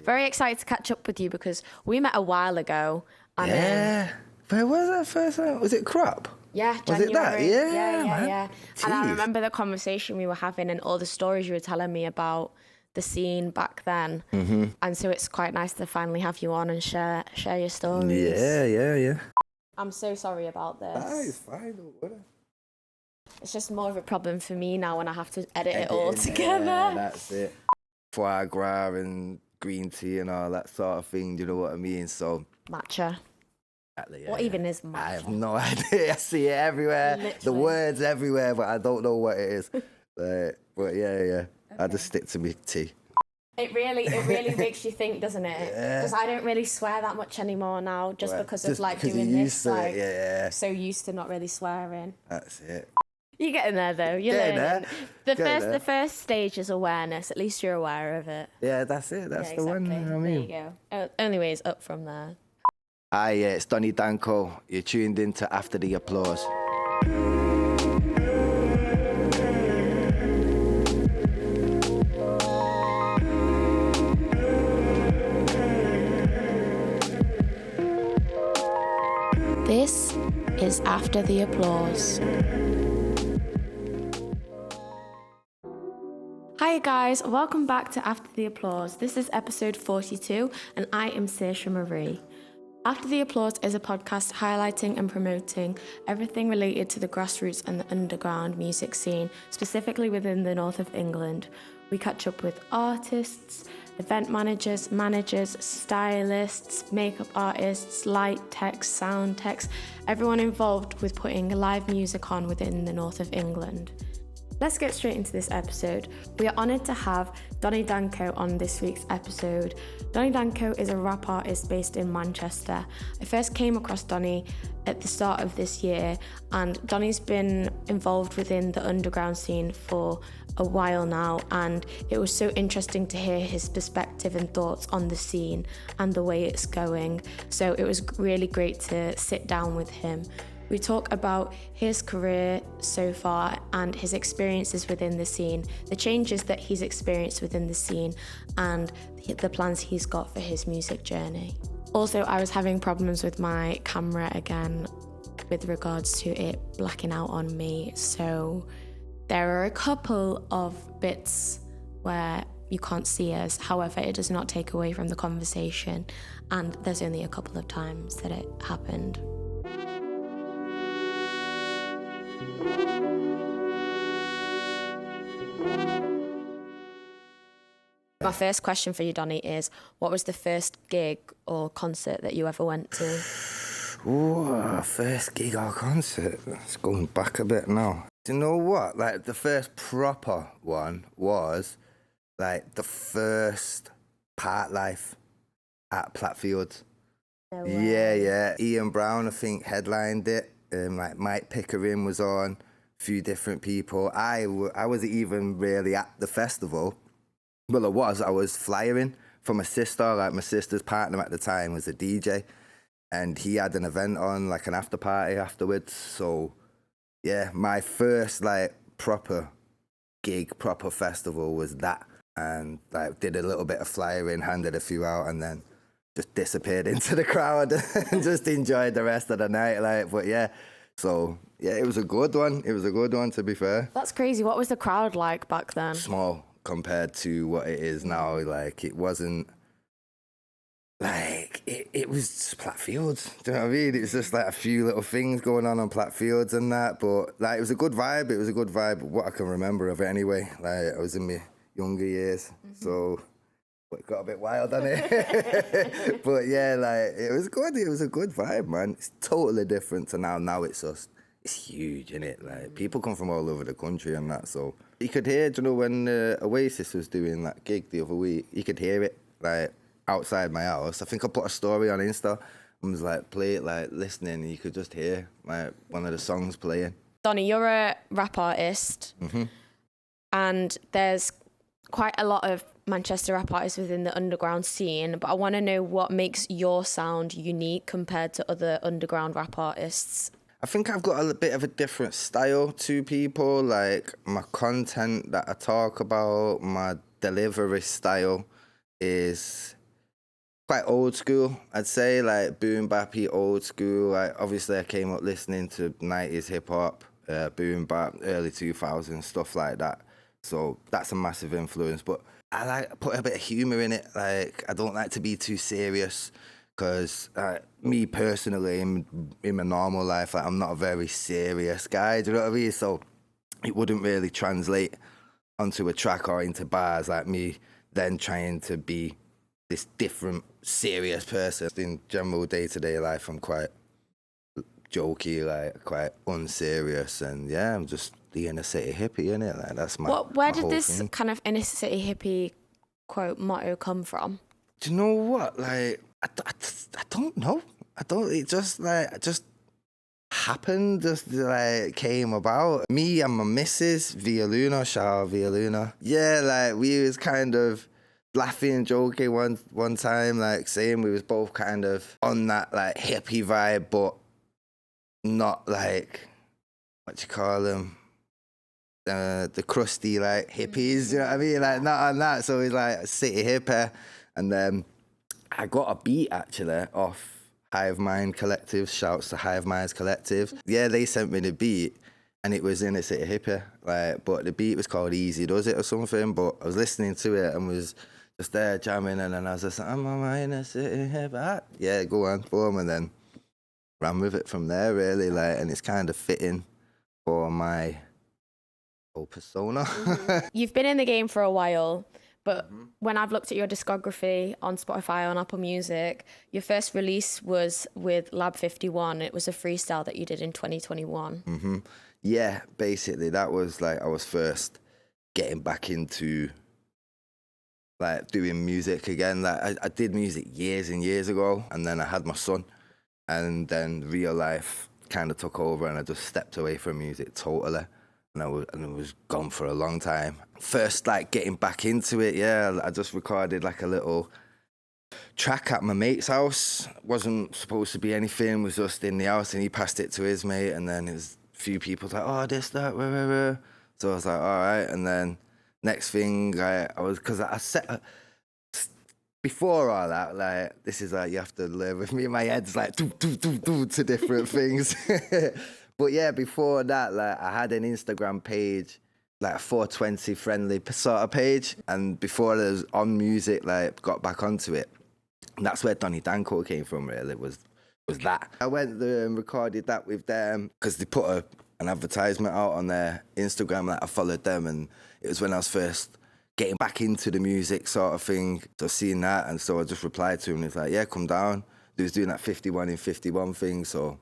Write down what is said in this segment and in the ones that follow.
Very excited to catch up with you because we met a while ago. And, yeah. Where was that first time? Was it Crop? Yeah, Was January. it that? Yeah, Yeah. And I remember the conversation we were having and all the stories you were telling me about the scene back then. Mm-hmm. And so it's quite nice to finally have you on and share your stories. Yeah. I'm so sorry about this. It's fine. Don't worry. It's just more of a problem for me now when I have to edit it all together. Yeah, that's it. Foie gras and green tea and all that sort of thing, do you know what I mean? So Matcha. Exactly, What even is matcha? I have no idea. I see it everywhere. Literally. The words everywhere, but I don't know what it is. But yeah. Okay. I just stick to my tea. It really makes you think, doesn't it? Because I don't really swear that much anymore now, just because of like doing this. Like, so used to not really swearing. That's it. You're getting there though. You're learning. The first stage is awareness. At least you're aware of it. Yeah, that's it. That's the one. You know what I mean? There you go. Only way is up from there. Hi, it's Donnie Danko. You're tuned in to After the Applause. This is After the Applause. Hi guys, welcome back to After the Applause. This is episode 42 and I am Saoirse Marie. After the Applause is a podcast highlighting and promoting everything related to the grassroots and the underground music scene, specifically within the north of England. We catch up with artists, event managers, stylists, makeup artists, light techs, sound techs, everyone involved with putting live music on within the north of England. Let's get straight into this episode. We are honoured to have Donnie Danko on this week's episode. Donnie Danko is a rap artist based in Manchester. I first came across Donnie at the start of this year, and Donnie's been involved within the underground scene for a while now, and it was so interesting to hear his perspective and thoughts on the scene and the way it's going. So it was really great to sit down with him. We talk about his career so far and his experiences within the scene, the changes that he's experienced within the scene, and the plans he's got for his music journey. Also, I was having problems with my camera again with regards to it blacking out on me, so there are a couple of bits where you can't see us. However, it does not take away from the conversation, and there's only a couple of times that it happened. My first question for you, Donnie, is what was the first gig or concert that you ever went to? Oh, first gig or concert? It's going back a bit now. Do you know what? Like, the first proper one was, like, the first Part Life at Platfields. No way. Yeah. Ian Brown, I think, headlined it. Like, Mike Pickering was on, a few different people. I wasn't even really at the festival. Well, I was flyering for my sister. Like, my sister's partner at the time was a DJ, and he had an event on, like an after party afterwards. So, yeah, my first, like, proper gig, proper festival was that. And, like, did a little bit of flyering, handed a few out, and then just disappeared into the crowd and just enjoyed the rest of the night. Like, but yeah, so, yeah, it was a good one. It was a good one, to be fair. That's crazy. What was the crowd like back then? Small compared to what it is now. Like, it wasn't like it was just Platfields. Do you know what I mean? It was just like a few little things going on Platfields and that, but like, it was a good vibe. It was a good vibe. What I can remember of it anyway. Like, I was in my younger years, so it got a bit wild on it. But yeah, like, it was good. It was a good vibe, man. It's totally different to now. Now it's huge, innit? Like, people come from all over the country and that, so you could hear, do you know, when Oasis was doing that gig the other week, you could hear it, like, outside my house. I think I put a story on Insta and was like, play it, like, listening, and you could just hear, like, one of the songs playing. Donnie, you're a rap artist, and there's quite a lot of Manchester rap artists within the underground scene, but I want to know what makes your sound unique compared to other underground rap artists. I think I've got a bit of a different style to people, like my content that I talk about, my delivery style is quite old school, I'd say, like boom bappy, old school. Like obviously I came up listening to 90s hip hop, boom bap, early 2000s, stuff like that. So that's a massive influence. But I like put a bit of humor in it. Like I don't like to be too serious because me personally, in my normal life, like I'm not a very serious guy. Do you know what I mean? So it wouldn't really translate onto a track or into bars like me then trying to be this different serious person. In general day-to-day life I'm quite jokey, like quite unserious, and yeah, I'm just the inner city hippie, innit? Like that's my Where my did whole this thing. kind of inner city hippie quote motto come from? Do you know what? Like I don't know. I don't. It just like just happened, just like came about. Me and my missus, Via Luna, shout out Via Luna. Yeah, like we was kind of laughing and joking one time, like saying we was both kind of on that like hippie vibe, but not like what you call them, the crusty like hippies. You know what I mean? Like not on that. So it's like city hippie, and then I got a beat actually off Hive Mind Collective. Shouts to Hive Minds Collective. Yeah, they sent me the beat, and it was in a city hippie. Like, but the beat was called Easy Does It or something. But I was listening to it and was just there jamming, and then I was just like, I'm on my inner city hippie. Yeah, go on, boom, and then ran with it from there. Really, like, and it's kind of fitting for my whole persona. You've been in the game for a while, but when I've looked at your discography on Spotify, on Apple Music, your first release was with Lab 51. It was a freestyle that you did in 2021. Yeah, basically that was like I was first getting back into like doing music again. Like I did music years and years ago, and then I had my son, and then real life kind of took over, and I just stepped away from music totally, and I was gone for a long time. First, like getting back into it, yeah, I just recorded like a little track at my mate's house. Wasn't supposed to be anything, was just in the house, and he passed it to his mate, and then his few people like, oh, this, that, rah. So I was like, all right, and then next thing I was, because I set before all that, like this is like you have to live with me. My head's like do to different things. But yeah, before that, like I had an Instagram page, like a 420 friendly sort of page, and before I was on music, like got back onto it. And that's where Donnie Danko came from. Really, was that I went there and recorded that with them because they put an advertisement out on their Instagram. Like I followed them, and it was when I was first getting back into the music sort of thing. So seeing that, and so I just replied to him, and he's like, yeah, come down. He was doing that 51 in 51 thing, so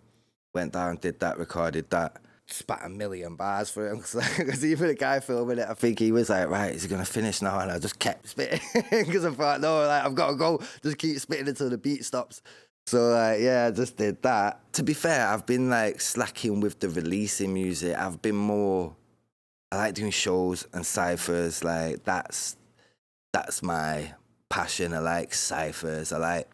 went down, did that, recorded that. Spat 1,000,000 bars for him, because even the guy filming it, I think he was like, right, is he going to finish now? And I just kept spitting, because I thought, no, like, I've got to go, just keep spitting until the beat stops. So, yeah, I just did that. To be fair, I've been, like, slacking with the releasing music. I've been more, I like doing shows and cyphers, like, that's my passion. I like cyphers, I like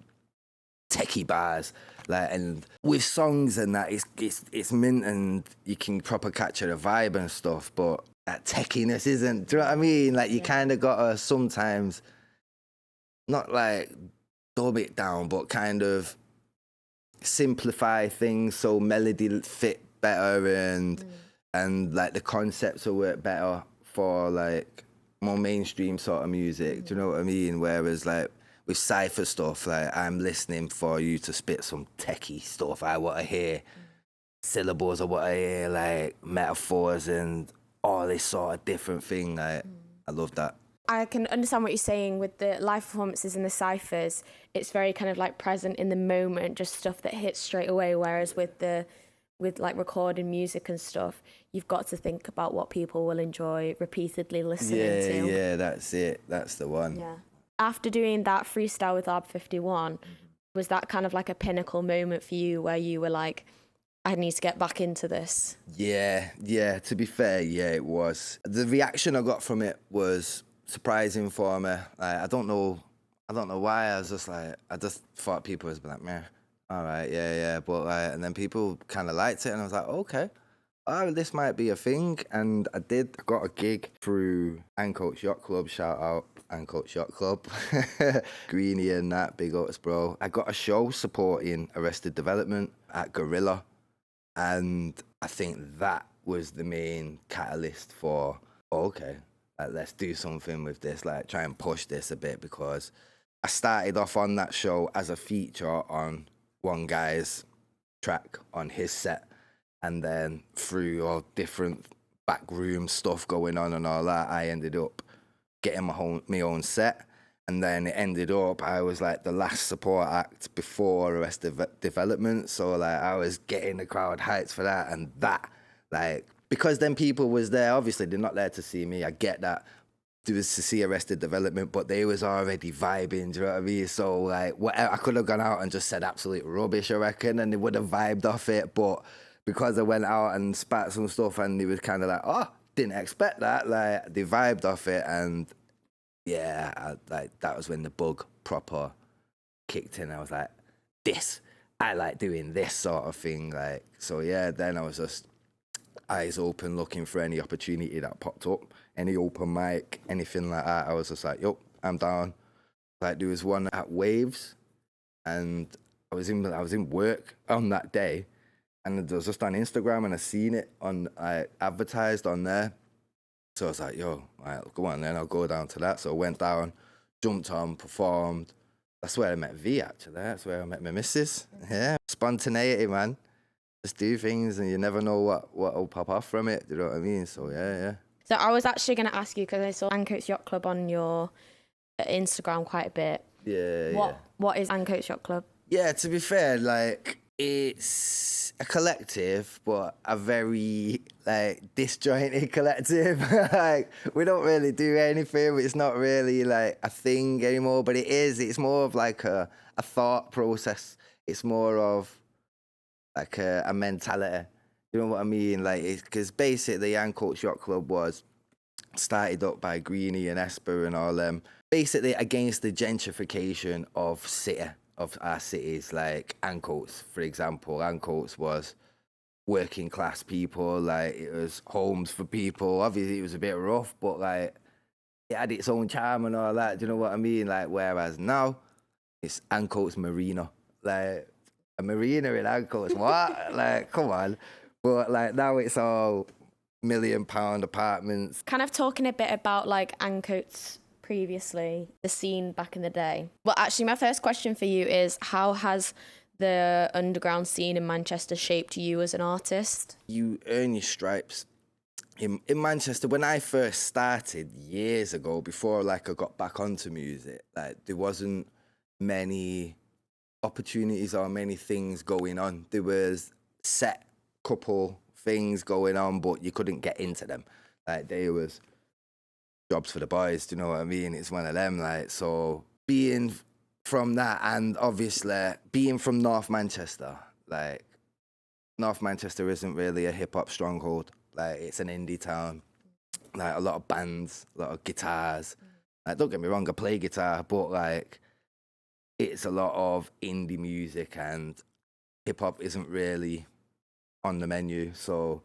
techie bars, like, and with songs and that, it's mint, and you can proper capture the vibe and stuff, but that techiness isn't, do you know what I mean? Like, you kind of gotta sometimes not like dumb it down, but kind of simplify things so melody fit better, and like the concepts will work better for like more mainstream sort of music. Do you know what I mean? Whereas like with cypher stuff, like I'm listening for you to spit some techie stuff. I want to hear syllables. I want to hear like metaphors and all this sort of different thing. Like I love that. I can understand what you're saying with the live performances and the cyphers. It's very kind of like present in the moment, just stuff that hits straight away. Whereas with like recording music and stuff, you've got to think about what people will enjoy repeatedly listening to. Yeah, that's it. That's the one. Yeah. After doing that freestyle with Lab 51, was that kind of like a pinnacle moment for you where you were like, I need to get back into this? Yeah. To be fair, yeah, it was. The reaction I got from it was surprising for me. Like, I don't know why. I was just like, I just thought people was like, meh, all right, yeah. But like, and then people kind of liked it, and I was like, okay, oh, this might be a thing. And I did. I got a gig through Ancoats Yacht Club. Shout out Ancoats Yacht Club. Greenie and that, big ups, bro. I got a show supporting Arrested Development at Gorilla. And I think that was the main catalyst for, oh, okay, like, let's do something with this, like try and push this a bit, because I started off on that show as a feature on one guy's track on his set. And then through all different backroom stuff going on and all that, I ended up getting my own set. And then it ended up, I was like the last support act before Arrested Development. So like I was getting the crowd hyped for that, and that, like, because then people was there, obviously they're not there to see me, I get that. It was to see Arrested Development, but they was already vibing, do you know what I mean? So like, I could have gone out and just said absolute rubbish, I reckon, and they would have vibed off it. But because I went out and spat some stuff, and they was kind of like, oh, didn't expect that. Like, they vibed off it, and yeah, like that was when the bug proper kicked in. I was like, I like doing this sort of thing. Like, so yeah, then I was just eyes open, looking for any opportunity that popped up, any open mic, anything like that. I was just like, yo, I'm down. Like, there was one at Waves, and I was in work on that day, and it was just on Instagram, and I seen it on advertised on there. So I was like, yo, all right, go on then, I'll go down to that. So I went down, jumped on, performed. That's where I met V, actually. That's where I met my missus. Yeah, spontaneity, man. Just do things, and you never know what will pop off from it. Do you know what I mean? So yeah. So I was actually going to ask you, because I saw Ancoats Yacht Club on your Instagram quite a bit. Yeah. What is Ancoats Yacht Club? Yeah, to be fair, like, it's a collective, but a very, like, disjointed collective. Like, we don't really do anything. It's not really, like, a thing anymore, but it is. It's more of, like, a thought process. It's more of, like, a mentality. You know what I mean? Like, because basically, Ancoats Yacht Club was started up by Greenie and Esper and all them, basically against the gentrification of our cities. Like Ancoats, for example. Ancoats was working class people, like it was homes for people. Obviously it was a bit rough, but like it had its own charm and all that. Do you know what I mean? Like, whereas now it's Ancoats Marina. Like, a marina in Ancoats, what? Like, come on. But like now it's all £1 million apartments. Kind of talking a bit about like Ancoats previously, the scene back in the day. Well, actually, my first question for you is, how has the underground scene in Manchester shaped you as an artist? You earn your stripes. In Manchester, when I first started years ago, before like I got back onto music, like there wasn't many opportunities or many things going on. There was set couple things going on, but you couldn't get into them. Like, there was jobs for the boys, do you know what I mean? It's one of them, like, so being from that, and obviously being from North Manchester, like, North Manchester isn't really a hip-hop stronghold. Like, it's an indie town. Like, a lot of bands, a lot of guitars. Like, don't get me wrong, I play guitar, but like, it's a lot of indie music, and hip-hop isn't really on the menu. So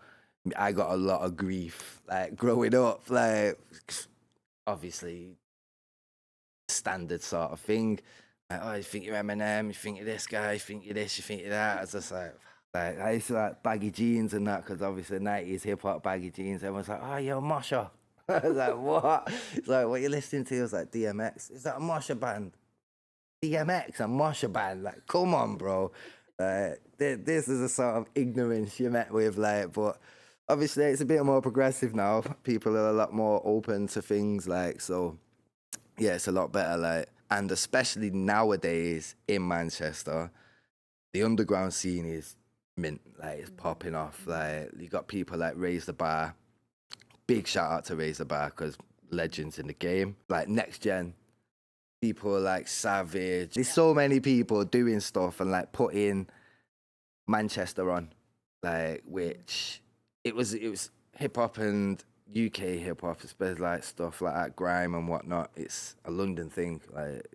I got a lot of grief, like, growing up, like, obviously standard sort of thing. Like, oh, you think you're Eminem, you think you're this guy, you think you're this, you think you're that. It's just like I used to like baggy jeans and that, because obviously 90s hip-hop baggy jeans. Everyone's like, oh, you're a mosher. I was like, what? It's like, what you listening to? I was like, DMX. Is that a mosher band? DMX, a mosher band? Like, come on, bro. This is a sort of ignorance you met with, like, but obviously it's a bit more progressive now. People are a lot more open to things, like, so yeah, it's a lot better, like, and especially nowadays in Manchester, the underground scene is mint, like, it's popping off. Like, you got people like Raise the Bar. Big shout out to Raise the Bar, because legends in the game. Like, next gen people like Savage. There's so many people doing stuff and like putting Manchester on, like, which it was hip hop and UK hip hop, especially like stuff like that, grime and whatnot. It's a London thing. Like,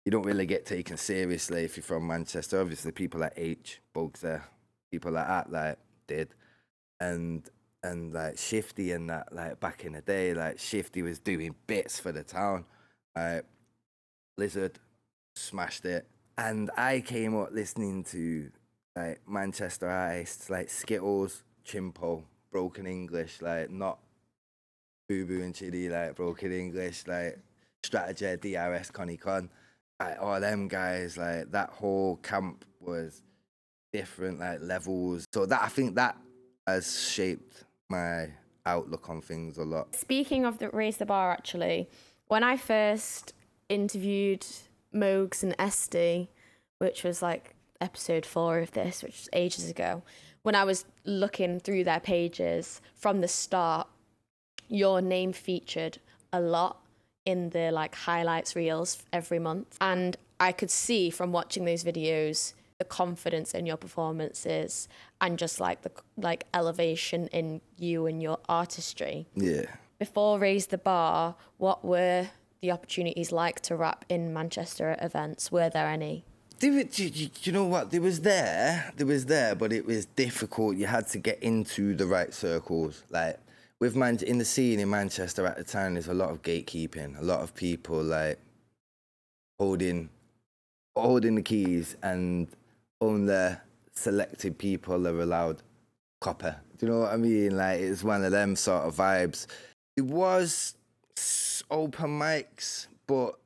you don't really get taken seriously if you're from Manchester. Obviously, people like H, Bugs there, people like that, like, did. and like Shifty and that, like back in the day, like Shifty was doing bits for the town. Like Lizard smashed it. And I came up listening to like Manchester artists like Skittles, Chimpo, Broken English, like not Boo Boo and Chitty, like Broken English, like Strategy, DRS, Connie Con. Like all them guys, like that whole camp was different, like levels. So that I think that has shaped my outlook on things a lot. Speaking of the Raise the Bar, actually, when I first interviewed Mogs and Esty, which was like episode 4 of this, which was ages ago, when I was looking through their pages from the start, your name featured a lot in the like highlights reels every month. And I could see from watching those videos the confidence in your performances and just like the like elevation in you and your artistry. Yeah. Before Raise the Bar, what were the opportunities like to rap in Manchester at events? Were there any? Do you know what? There was there, but it was difficult. You had to get into the right circles. Like with in the scene in Manchester at the time, there's a lot of gatekeeping. A lot of people like holding the keys, and only selected people are allowed copper. Do you know what I mean? Like it's one of them sort of vibes. It was open mics, but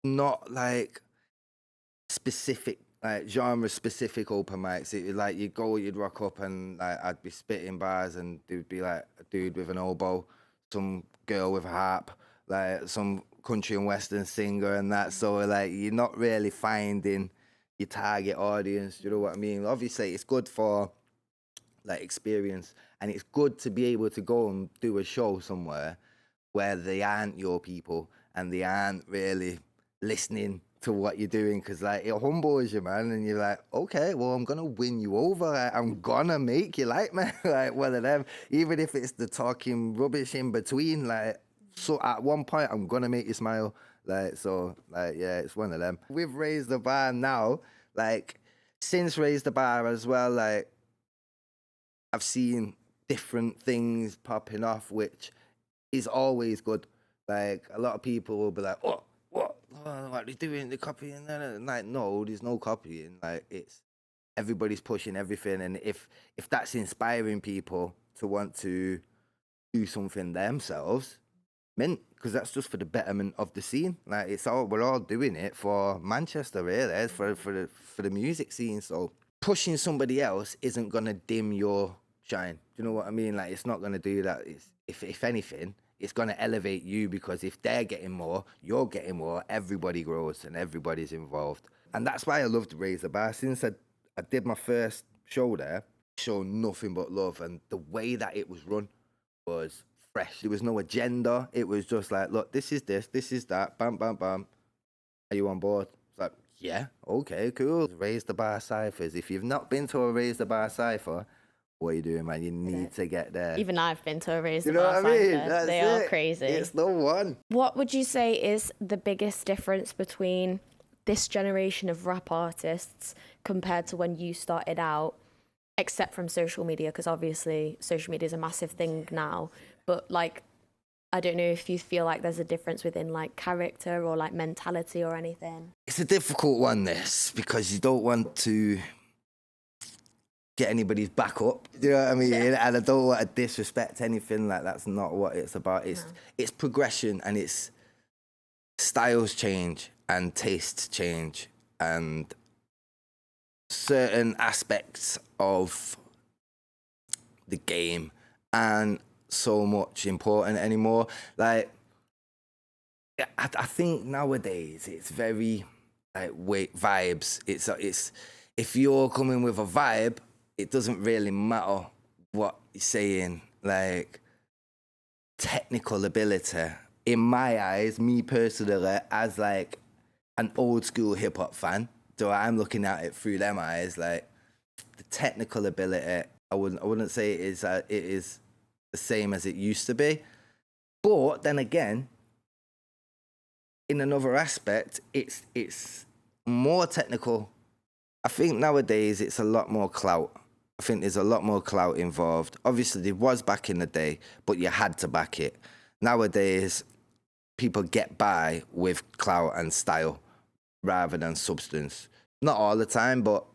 not like specific, like genre specific open mics. It like you'd rock up and like I'd be spitting bars and there'd be like a dude with an oboe, some girl with a harp, like some country and western singer and that. So like you're not really finding your target audience. You know what I mean? Obviously it's good for like experience, and it's good to be able to go and do a show somewhere where they aren't your people and they aren't really listening to what you're doing, because like it humbles you, man, and you're like, okay, well, I'm gonna win you over. Like, I'm gonna make you like me. Like one of them, even if it's the talking rubbish in between. Like, so at one point, I'm gonna make you smile. Like, so, like, yeah, it's one of them. We've raised the bar now, like since Raise the Bar as well. Like, I've seen different things popping off, which is always good. Like a lot of people will be like, what? Oh, what are they doing? They're copying that. Like, no, there's no copying. Like, it's everybody's pushing everything, and if that's inspiring people to want to do something themselves, mint, because that's just for the betterment of the scene. Like, we're all doing it for Manchester, really. It's for the music scene. So pushing somebody else isn't gonna dim your shine. Do you know what I mean? Like, it's not gonna do that. It's, if anything, it's going to elevate you, because if they're getting more, you're getting more, everybody grows and everybody's involved. And that's why I love to Raise the Bar. Since I did my first show there, showed nothing but love, and the way that it was run was fresh. There was no agenda. It was just like, look, this is that, bam, bam, bam. Are you on board? It's like, yeah, okay, cool. Raise the Bar ciphers. If you've not been to a Raise the Bar cipher, what are you doing, man? You need to get there. Even I've been to a Raise the You know Bar what I mean? cipher. They are crazy. It's the one. What would you say is the biggest difference between this generation of rap artists compared to when you started out, except from social media? Because obviously social media is a massive thing now. But like, I don't know if you feel like there's a difference within like character or like mentality or anything. It's a difficult one, this, because you don't want to get anybody's back up. Do you know what I mean? And I don't want to disrespect anything. Like, that's not what it's about. It's progression, and it's styles change and tastes change, and certain aspects of the game aren't so much important anymore. Like, I think nowadays it's very like vibes. It's if you're coming with a vibe, it doesn't really matter what you're saying. Like, technical ability, in my eyes, me personally, as like an old school hip hop fan, so I'm looking at it through them eyes. Like, the technical ability, I wouldn't say it is the same as it used to be. But then again, in another aspect, it's more technical. I think nowadays it's a lot more clout. I think there's a lot more clout involved. Obviously, there was back in the day, but you had to back it. Nowadays, people get by with clout and style rather than substance. Not all the time, but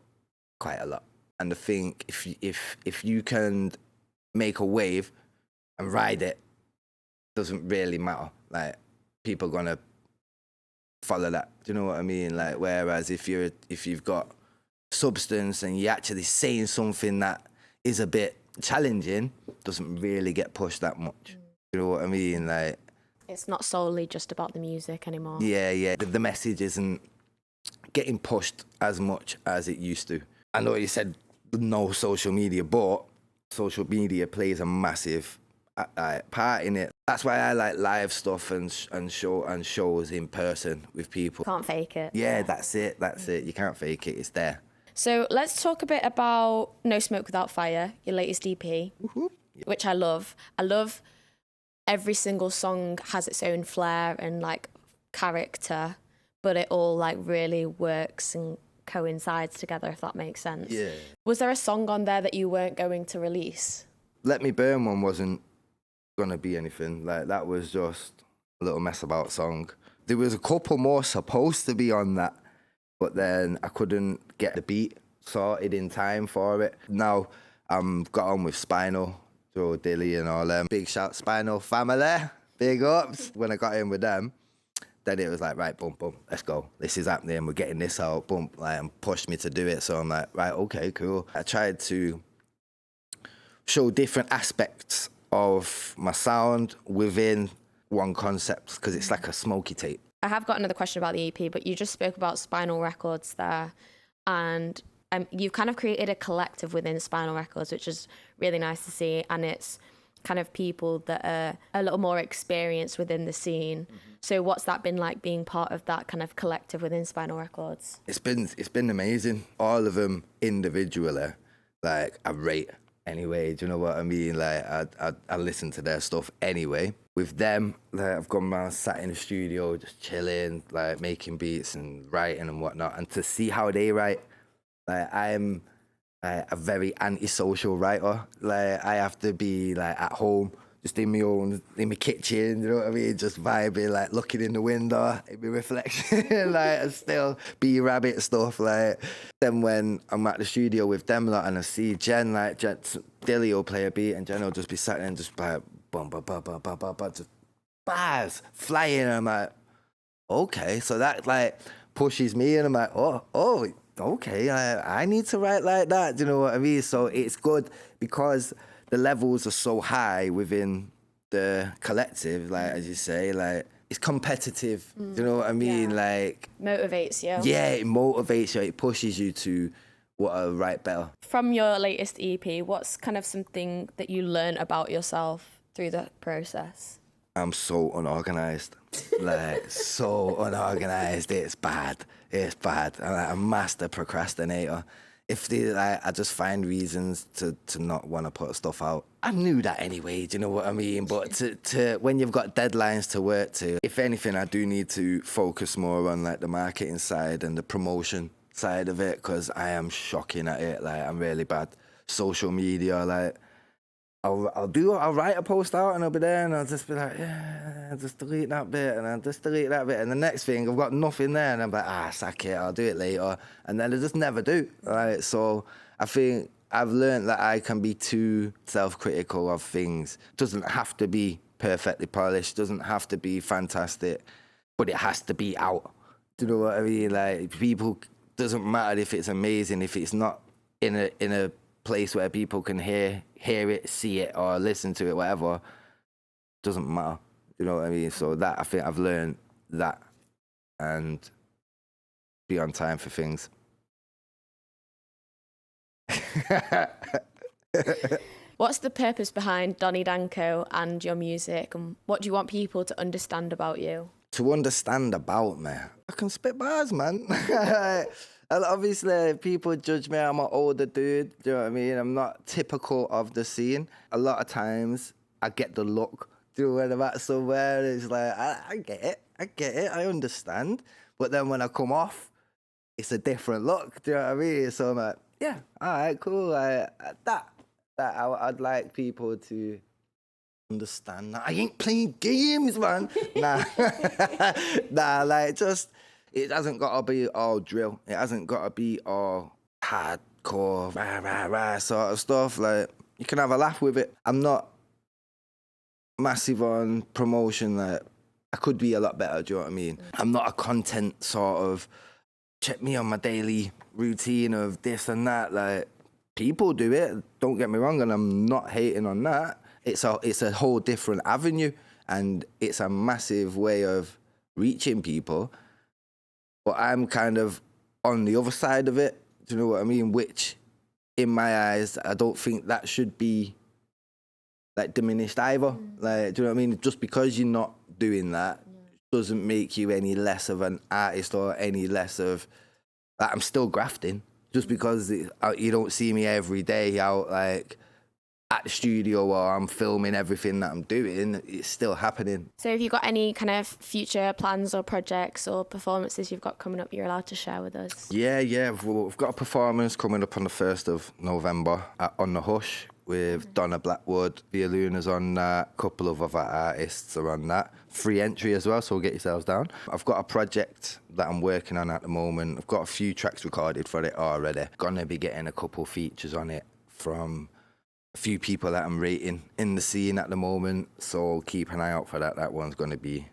quite a lot. And I think if you can make a wave and ride it, doesn't really matter. Like, people gonna follow that. Do you know what I mean? Like, whereas if you've got substance and you're actually saying something that is a bit challenging, doesn't really get pushed that much. You know what I mean? Like, it's not solely just about the music anymore. Yeah. The message isn't getting pushed as much as it used to. I know you said no social media, but social media plays a massive part in it. That's why I like live stuff and shows in person with people. Can't fake it. Yeah, that's it. You can't fake it. It's there. So let's talk a bit about No Smoke Without Fire, your latest EP, which I love. I love every single song has its own flair and like character, but it all like really works and coincides together, if that makes sense. Yeah. Was there a song on there that you weren't going to release? Let Me Burn one wasn't gonna be anything. Like, that was just a little mess about song. There was a couple more supposed to be on that, but then I couldn't get the beat sorted in time for it. Now I'm got on with Spinal, Joe Dilly and all them. Big shout Spinal family, big ups. When I got in with them, then it was like, right, boom, boom, let's go. This is happening, we're getting this out, boom, like, and pushed me to do it. So I'm like, right, okay, cool. I tried to show different aspects of my sound within one concept, because it's like a smoky tape. I have got another question about the EP, but you just spoke about Spinal Records there, and you've kind of created a collective within Spinal Records, which is really nice to see, and it's kind of people that are a little more experienced within the scene. So what's that been like, being part of that kind of collective within Spinal Records? It's been amazing. All of them individually, like, I rate anyway. Do you know what I mean? Like, I listen to their stuff anyway. With them, like, I've gone around, sat in the studio, just chilling, like, making beats and writing and whatnot. And to see how they write, like, I'm a very antisocial writer. Like, I have to be like at home, just in my kitchen, you know what I mean? Just vibing, like looking in the window, in my reflection, like, and still be rabbit stuff. Like, then when I'm at the studio with them lot and I see Jen, Dilly will play a beat and Jen will just be sat there and just like, bum, bum, bum, bum, bum, bum, bum, just bars flying. And I'm like, okay, so that like pushes me, and I'm like, oh, okay, I need to write like that. Do you know what I mean? So it's good because the levels are so high within the collective, like, as you say, like, it's competitive. Do you know what I mean? Yeah. Like, Motivates you. yeah, it motivates you. It pushes you to what to write better. From your latest EP, what's kind of something that you learn about yourself through the process? I'm so unorganized. Like, so unorganized. It's bad. I'm like a master procrastinator. I just find reasons to not want to put stuff out. I knew that anyway, do you know what I mean? But to when you've got deadlines to work to, if anything, I do need to focus more on like the marketing side and the promotion side of it, because I am shocking at it. Like, I'm really bad. Social media, like, I'll write a post out and I'll be there and I'll just be like, yeah, just delete that bit and I'll just delete that bit. And the next thing, I've got nothing there and I'm like, sack it, I'll do it later. And then I just never do. Right? So I think I've learned that I can be too self-critical of things. It doesn't have to be perfectly polished, doesn't have to be fantastic, but it has to be out. Do you know what I mean? Like, people, doesn't matter if it's amazing, if it's not in a place where people can hear it, see it, or listen to it, whatever, doesn't matter. You know what I mean? So that, I think I've learned that, and be on time for things. What's the purpose behind Donnie Danko and your music, and what do you want people to understand about you? To understand about me, I can spit bars, man. And obviously, people judge me, I'm an older dude, do you know what I mean? I'm not typical of the scene. A lot of times, I get the look, do you know, when I'm at somewhere, it's like, I get it, I understand. But then when I come off, it's a different look, do you know what I mean? So I'm like, Yeah, all right, cool. I'd like people to understand that I ain't playing games, man. Nah, nah, like just it hasn't got to be all drill. It hasn't got to be all hardcore, rah rah rah sort of stuff. Like you can have a laugh with it. I'm not massive on promotion. Like I could be a lot better. Do you know what I mean? I'm not a content sort of check me on my daily routine of this and that. Like people do it. Don't get me wrong, and I'm not hating on that. It's a whole different avenue, and it's a massive way of reaching people. But I'm kind of on the other side of it. Do you know what I mean? Which, in my eyes, I don't think that should be like diminished either. Like, do you know what I mean? Just because you're not doing that doesn't make you any less of an artist or any less of. Like, I'm still grafting. Just because you don't see me every day out like at the studio or I'm filming everything that I'm doing, it's still happening. So have you got any kind of future plans or projects or performances you've got coming up you're allowed to share with us? Yeah. We've got a performance coming up on the 1st of November at On The Hush with Donna Blackwood, Via Luna's on that, a couple of other artists are on that. Free entry as well, so get yourselves down. I've got a project that I'm working on at the moment. I've got a few tracks recorded for it already. Gonna be getting a couple features on it from a few people that I'm rating in the scene at the moment, so keep an eye out for that. That one's gonna be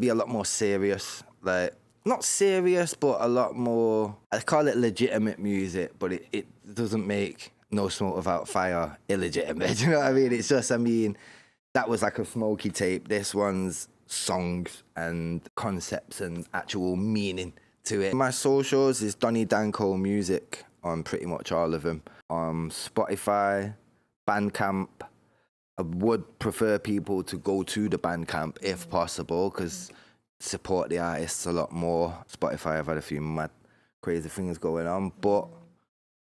a lot more serious. Like, not serious, but a lot more, I call it legitimate music, but it doesn't make No Smoke Without Fire illegitimate. Do you know what I mean? It's just, that was like a smoky tape. This one's songs and concepts and actual meaning to it. My socials is Donnie Danko Music on pretty much all of them. On Spotify, Bandcamp. I would prefer people to go to the Bandcamp if possible, because support the artists a lot more. Spotify, I've had a few mad, crazy things going on, but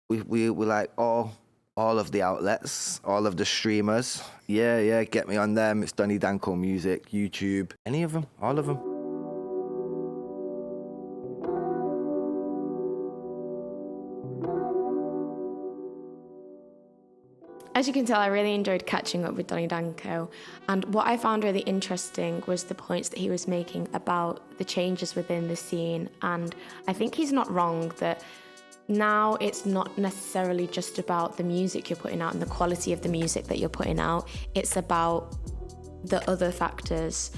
we like all of the outlets, all of the streamers. Yeah, get me on them. It's Donnie Danko Music, YouTube, any of them, all of them. As you can tell, I really enjoyed catching up with Donnie Danko, and what I found really interesting was the points that he was making about the changes within the scene. And I think he's not wrong that now it's not necessarily just about the music you're putting out and the quality of the music that you're putting out. It's about the other factors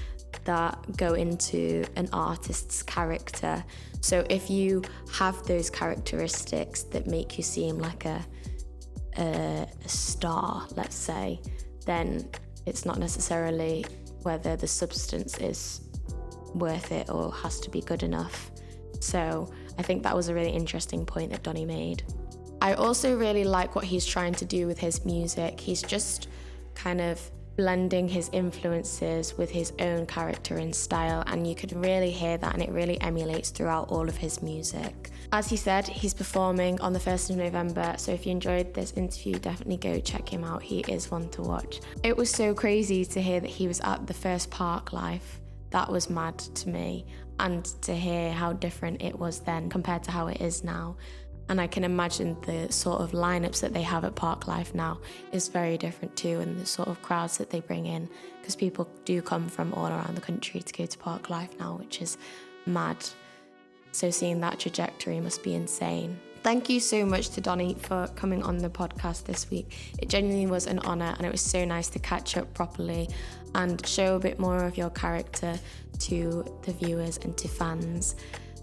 that go into an artist's character. So if you have those characteristics that make you seem like a star, let's say, then it's not necessarily whether the substance is worth it or has to be good enough. So I think that was a really interesting point that Donnie made. I also really like what he's trying to do with his music. He's just kind of blending his influences with his own character and style, and you could really hear that, and it really emulates throughout all of his music. As he said, he's performing on the 1st of November, so if you enjoyed this interview, definitely go check him out. He is one to watch. It was so crazy to hear that he was at the first Park Life. That was mad to me, and to hear how different it was then compared to how it is now. And I can imagine the sort of lineups that they have at Park Life now is very different too, and the sort of crowds that they bring in, because people do come from all around the country to go to Park Life now, which is mad. So seeing that trajectory must be insane. Thank you so much to Donnie for coming on the podcast this week. It genuinely was an honour, and it was so nice to catch up properly and show a bit more of your character to the viewers and to fans.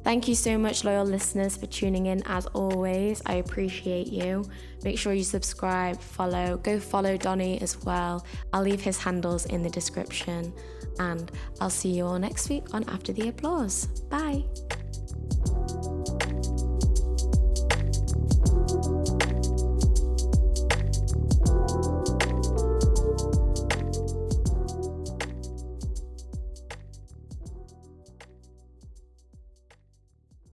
Thank you so much, loyal listeners, for tuning in. As always, I appreciate you. Make sure you subscribe, go follow Donnie as well. I'll leave his handles in the description, and I'll see you all next week on After the Applause. Bye.